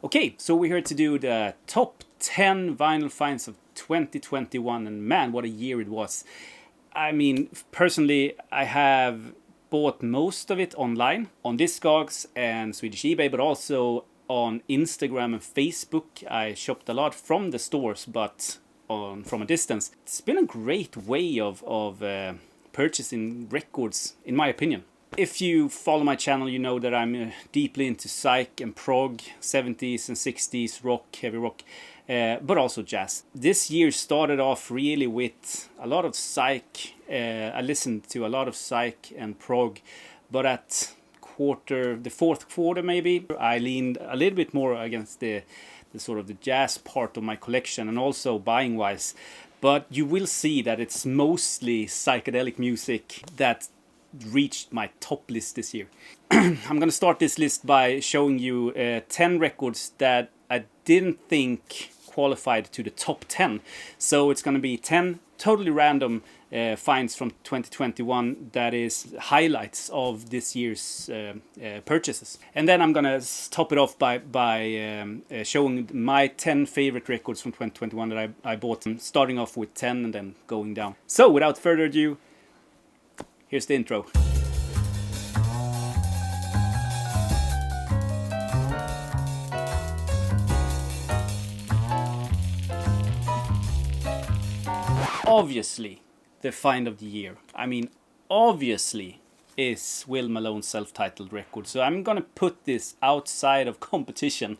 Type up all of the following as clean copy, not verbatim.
Okay, so we're here to do the top 10 vinyl finds of 2021, and man, what a year it was. I mean, personally, I have bought most of it online, on Discogs and Swedish eBay, but also on Instagram and Facebook. I shopped a lot from the stores, but from a distance. It's been a great way of purchasing records, in my opinion. If you follow my channel, you know that I'm deeply into psych and prog, 70s and 60s rock, heavy rock, but also jazz. This year started off really with a lot of psych. I listened to a lot of psych and prog, but at the fourth quarter maybe, I leaned a little bit more against the sort of the jazz part of my collection, and also buying wise. But you will see that it's mostly psychedelic music that reached my top list this year. I'm gonna start this list by showing you 10 records that I didn't think qualified to the top 10. So it's gonna be 10 totally random finds from 2021 that is highlights of this year's purchases. And then I'm gonna top it off by showing my 10 favorite records from 2021 that I bought, starting off with 10 and then going down. So without further ado, here's the intro. Obviously, the find of the year. I mean, obviously, is Will Malone's self-titled record. So I'm gonna put this outside of competition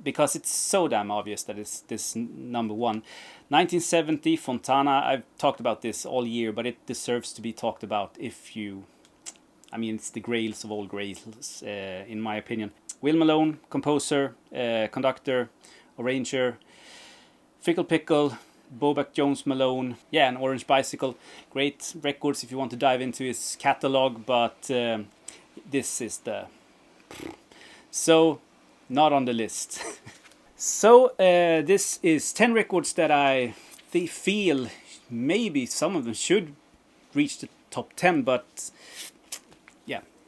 because it's so damn obvious that it's this number one. 1970 Fontana. I've talked about this all year, but it deserves to be talked about. It's the grails of all grails, in my opinion. Will Malone, composer, conductor, arranger, Fickle Pickle, Bobak Jones Malone, and Orange Bicycle. Great records if you want to dive into his catalog, but this is so not on the list. So this is 10 records that I feel maybe some of them should reach the top 10, but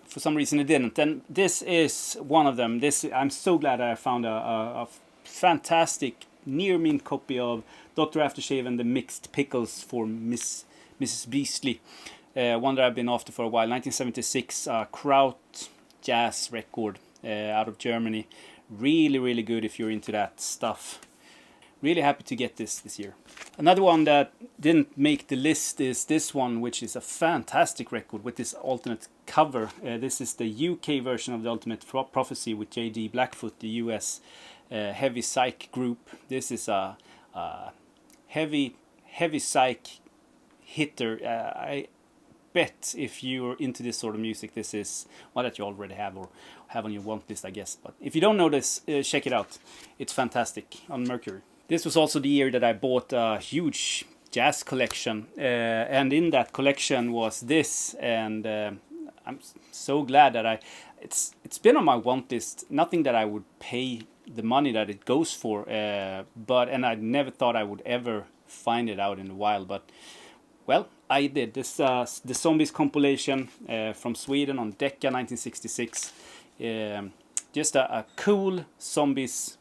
for some reason it didn't. And this is one of them. I'm so glad I found a fantastic near mint copy of Dr. Aftershave and the Mixed Pickles for Mrs. Beastly. One that I've been after for a while. 1976 Kraut jazz record out of Germany. Really, really good if you're into that stuff. Really happy to get this year. Another one that didn't make the list is this one, which is a fantastic record with this alternate cover. This is the UK version of the Ultimate Prophecy with J.D. Blackfoot, the US heavy psych group. This is a heavy psych hitter. I bet if you're into this sort of music, this is one that you already have or have on your want list, I guess. But if you don't know this, check it out. It's fantastic on Mercury. This was also the year that I bought a huge jazz collection, and in that collection was this, and I'm so glad that it's been on my want list. Nothing that I would pay the money that it goes for, and I never thought I would ever find it out in the wild, but well, I did. This the Zombies compilation from Sweden on Decca 1966. Just a cool Zombies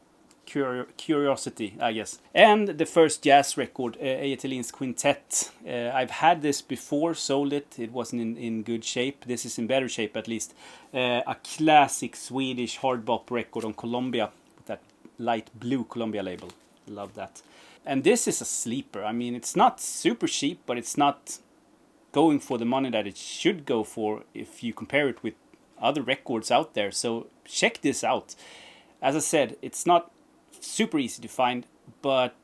curiosity, I guess. And the first jazz record, Hilda Lin's Quintet. I've had this before, sold it. It wasn't in good shape. This is in better shape at least. A classic Swedish hard bop record on Columbia, with that light blue Columbia label. Love that. And this is a sleeper. I mean, it's not super cheap, but it's not going for the money that it should go for if you compare it with other records out there. So check this out. As I said, it's not super easy to find, but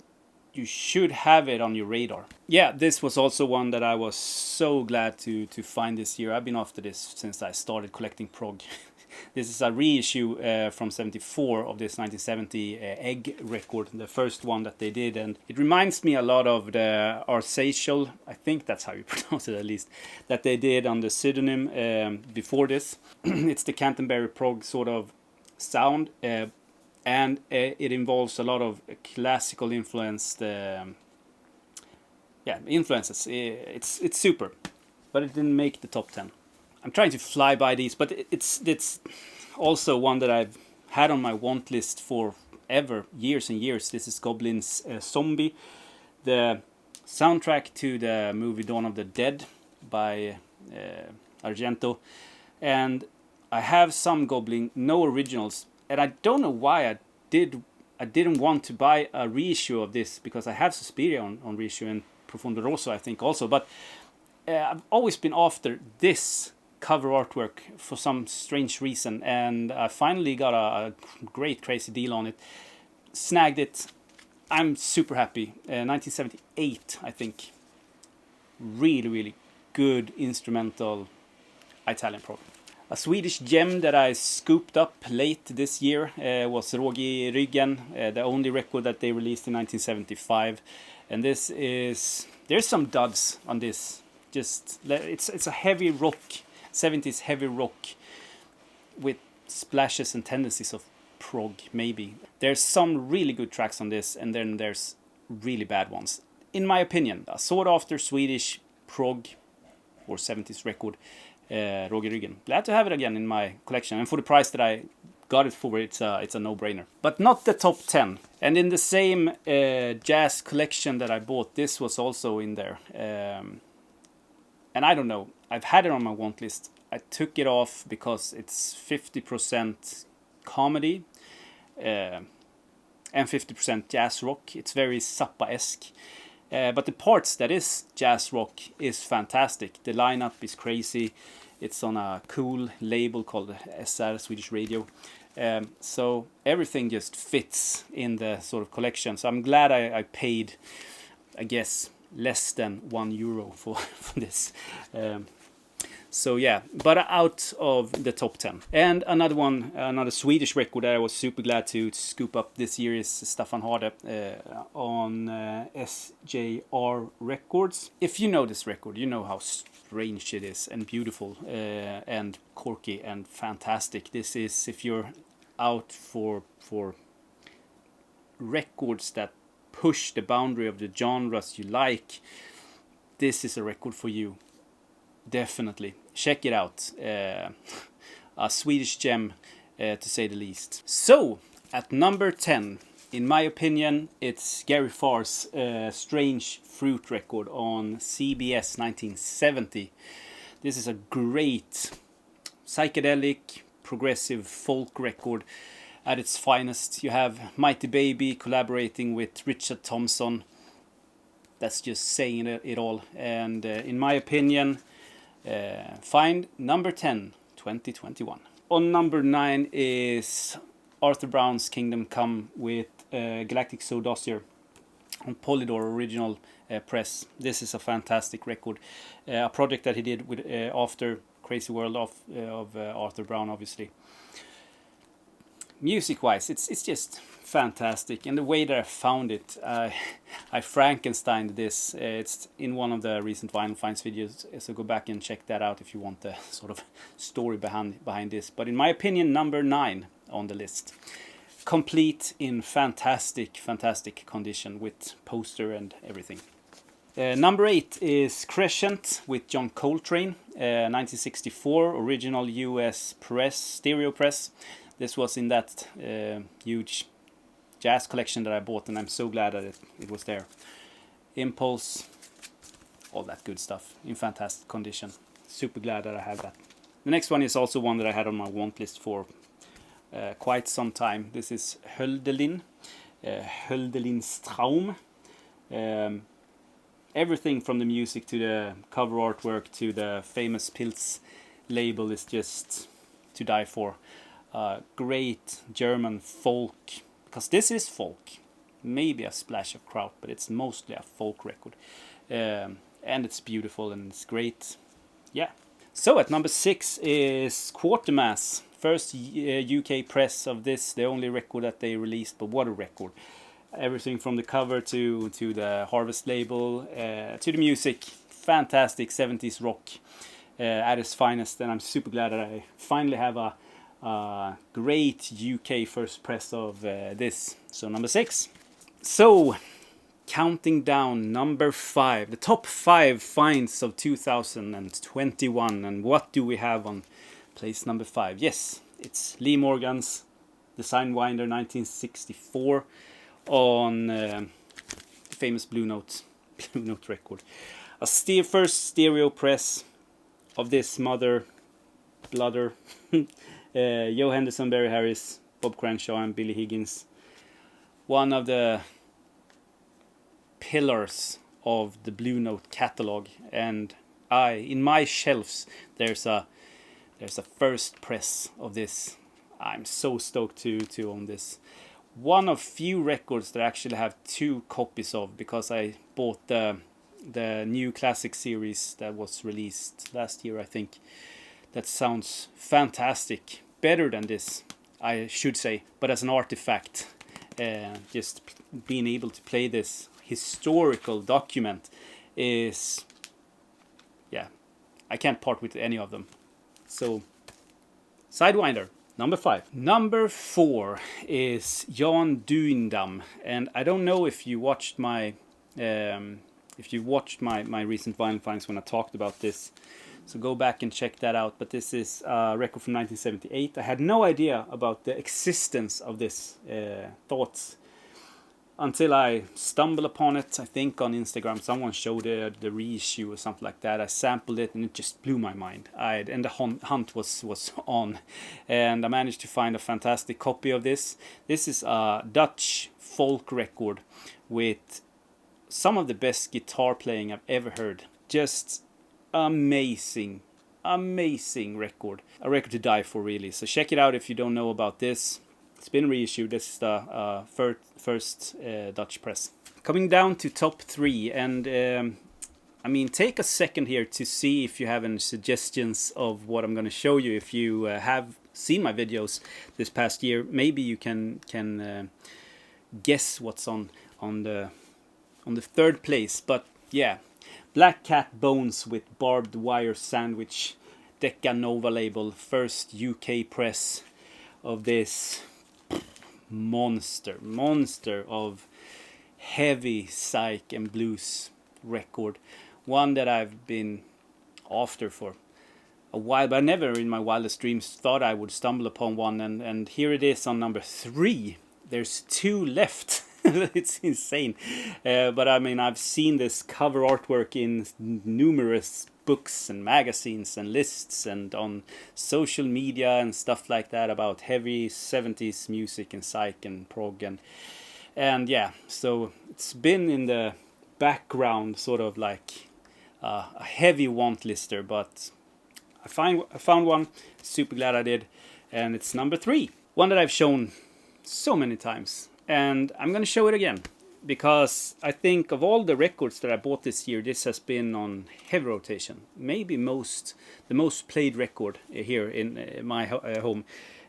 you should have it on your radar. Yeah, this was also one that I was so glad to find this year. I've been after this since I started collecting prog. This is a reissue from 74 of this 1970 Egg record, the first one that they did, and it reminds me a lot of the Arsatial, I think that's how you pronounce it at least, that they did on the pseudonym before this. It's the Canterbury prog sort of sound, and it involves a lot of classical influenced influences. It's super, but it didn't make the top 10. I'm trying to fly by these, but it's also one that I've had on my want list for ever, years and years. This is Goblins' Zombie, the soundtrack to the movie Dawn of the Dead by Argento. And I have some Goblin, no originals, and I don't know why I didn't want to buy a reissue of this, because I have Suspiria on reissue and Profondo Rosso I think also, but I've always been after this cover artwork for some strange reason, and I finally got a great crazy deal on it, snagged it. I'm super happy. 1978 I think. Really good instrumental Italian prog. A Swedish gem that I scooped up late this year was Råg i ryggen, the only record that they released in 1975. And this is, there's some duds on this. Just it's a heavy rock, 70s heavy rock with splashes and tendencies of prog maybe. There's some really good tracks on this, and then there's really bad ones. In my opinion, a sought after Swedish prog or 70s record. Råg i ryggen. Glad to have it again in my collection, and for the price that I got it for, it's a no-brainer. But not the top 10. And in the same jazz collection that I bought, this was also in there. And I don't know, I've had it on my want list. I took it off because it's 50% comedy and 50% jazz rock. It's very Zappa-esque. But the parts that is jazz rock is fantastic. The lineup is crazy. It's on a cool label called SR, Swedish Radio. So everything just fits in the sort of collection. So I'm glad I paid, I guess, less than €1 for this. So yeah, but out of the top 10. And another Swedish record that I was super glad to scoop up this year is Stefan Harder on SJR Records. If you know this record, you know how strange it is, and beautiful, and quirky and fantastic. This is, if you're out for records that push the boundary of the genres you like, this is a record for you. Definitely check it out. A Swedish gem, to say the least. So at number 10, in my opinion, it's Gary Farr's Strange Fruit record on CBS 1970. This is a great psychedelic progressive folk record at its finest. You have Mighty Baby collaborating with Richard Thompson. That's just saying it all. And in my opinion, find number 10, 2021. On number 9 is Arthur Brown's Kingdom Come with Galactic Soul Dossier on Polydor original press. This is a fantastic record. A project that he did with after Crazy World of Arthur Brown, obviously. Music-wise, it's just fantastic, and the way that I found it, I Frankensteined this. It's in one of the recent Vinyl Finds videos, so go back and check that out if you want the sort of story behind this. But in my opinion, number 9 on the list, complete in fantastic condition with poster and everything. Number 8 is Crescent with John Coltrane, 1964 original US press, stereo press. This was in that huge jazz collection that I bought, and I'm so glad that it was there. Impulse, all that good stuff in fantastic condition. Super glad that I have that. The next one is also one that I had on my want list for quite some time. This is Hilda Lin, Hilda Lin's Traum. Everything from the music to the cover artwork to the famous Pilz label is just to die for. Great German folk, because this is folk, maybe a splash of kraut, but it's mostly a folk record, and it's beautiful and it's great. Yeah. So at number 6 is Quartermast, first UK press of this, the only record that they released, but what a record. Everything from the cover to the Harvest label, to the music, fantastic 70s rock at its finest, and I'm super glad that I finally have a great UK first press of this. So number 6. So counting down, number 5, the top 5 finds of 2021, and what do we have on place number 5? Yes, it's Lee Morgan's the Sidewinder 1964 on the famous Blue Note record. First stereo press of this mother bludder. Joe Henderson, Barry Harris, Bob Crenshaw and Billy Higgins. One of the pillars of the Blue Note catalog, and in my shelves there's a first press of this. I'm so stoked to own this. One of few records that I actually have 2 copies of, because I bought the new classic series that was released last year, I think. That sounds fantastic, better than this, I should say, but as an artifact, just being able to play this historical document is, yeah, I can't part with any of them. So, Sidewinder, number 5. Number 4 is Jan Duindam, and I don't know if you watched my recent vinyl finds when I talked about this. So go back and check that out. But this is a record from 1978. I had no idea about the existence of this thoughts until I stumbled upon it, I think on Instagram. Someone showed the reissue or something like that. I sampled it and it just blew my mind. And the hunt was on. And I managed to find a fantastic copy of this. This is a Dutch folk record with some of the best guitar playing I've ever heard. Just amazing record. A record to die for, really. So check it out if you don't know about this. It's been reissued. This is the first Dutch press. Coming down to top 3, and I mean, take a second here to see if you have any suggestions of what I'm going to show you. If you have seen my videos this past year, maybe you can guess what's on the 3rd place. But yeah, Black Cat Bones with Barbed Wire Sandwich, Decca Nova label, first UK press of this monster of heavy psych and blues record. One that I've been after for a while, but I never in my wildest dreams thought I would stumble upon one, and here it is on number 3. There's 2 left. It's insane. But I mean, I've seen this cover artwork in numerous books and magazines and lists and on social media and stuff like that about heavy 70s music and psych and prog and yeah, so it's been in the background, sort of like a heavy want lister, but I found one. Super glad I did, and it's number 3. One that I've shown so many times. And I'm going to show it again, because I think of all the records that I bought this year, this has been on heavy rotation. Maybe the most played record here in my home.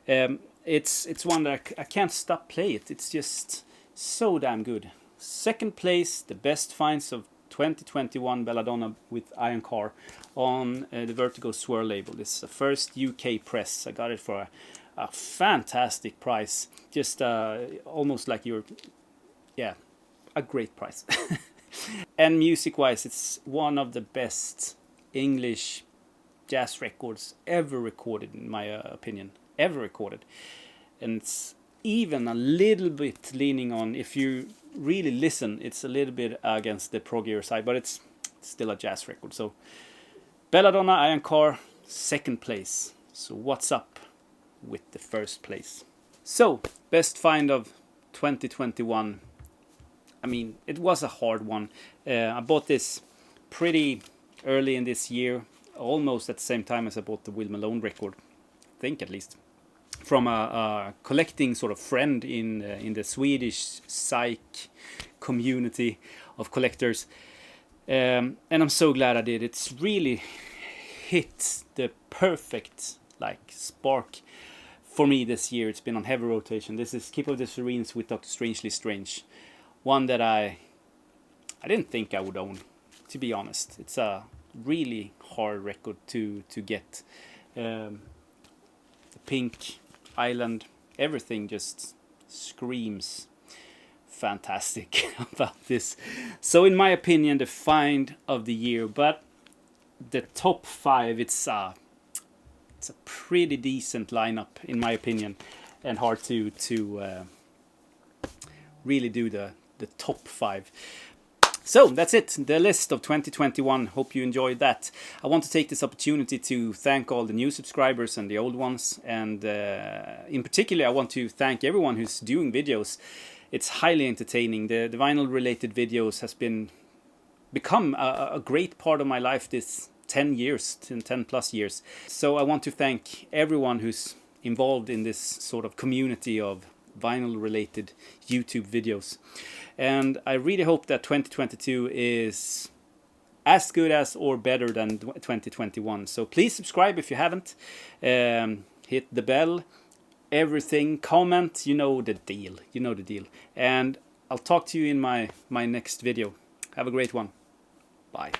It's one that I can't stop playing it. It's just so damn good. 2nd place, the best finds of 2021 Belladonna with Iron Car on the Vertigo Swirl label. This is the first UK press. I got it for a fantastic price. Just almost like a great price. And music-wise, it's one of the best English jazz records ever recorded, in my opinion. Ever recorded. And it's even a little bit leaning on, if you really listen, it's a little bit against the proggier side, but it's still a jazz record. So Belladonna Iron Car, 2nd place. So what's up with the 1st place? So, best find of 2021. I mean, it was a hard one. I bought this pretty early in this year, almost at the same time as I bought the Will Malone record, I think at least, from a collecting sort of friend in the Swedish psych community of collectors. And I'm so glad I did. It's really hit the perfect spark for me this year. It's been on heavy rotation. This is Keep of the Serenes with Dr. Strangely Strange. One that I didn't think I would own, to be honest. It's a really hard record to get. The pink island, everything just screams fantastic about this. So in my opinion, the find of the year. But the top 5, it's a pretty decent lineup in my opinion. and hard to really do the top 5. So that's it, the list of 2021. Hope you enjoyed that. I want to take this opportunity to thank all the new subscribers and the old ones, and in particular I want to thank everyone who's doing videos. It's highly entertaining. The vinyl related videos has become a great part of my life this 10 plus years. So I want to thank everyone who's involved in this sort of community of vinyl related YouTube videos. And I really hope that 2022 is as good as or better than 2021. So please subscribe if you haven't. Hit the bell, everything, comment, you know the deal. And I'll talk to you in my next video. Have a great one. Bye.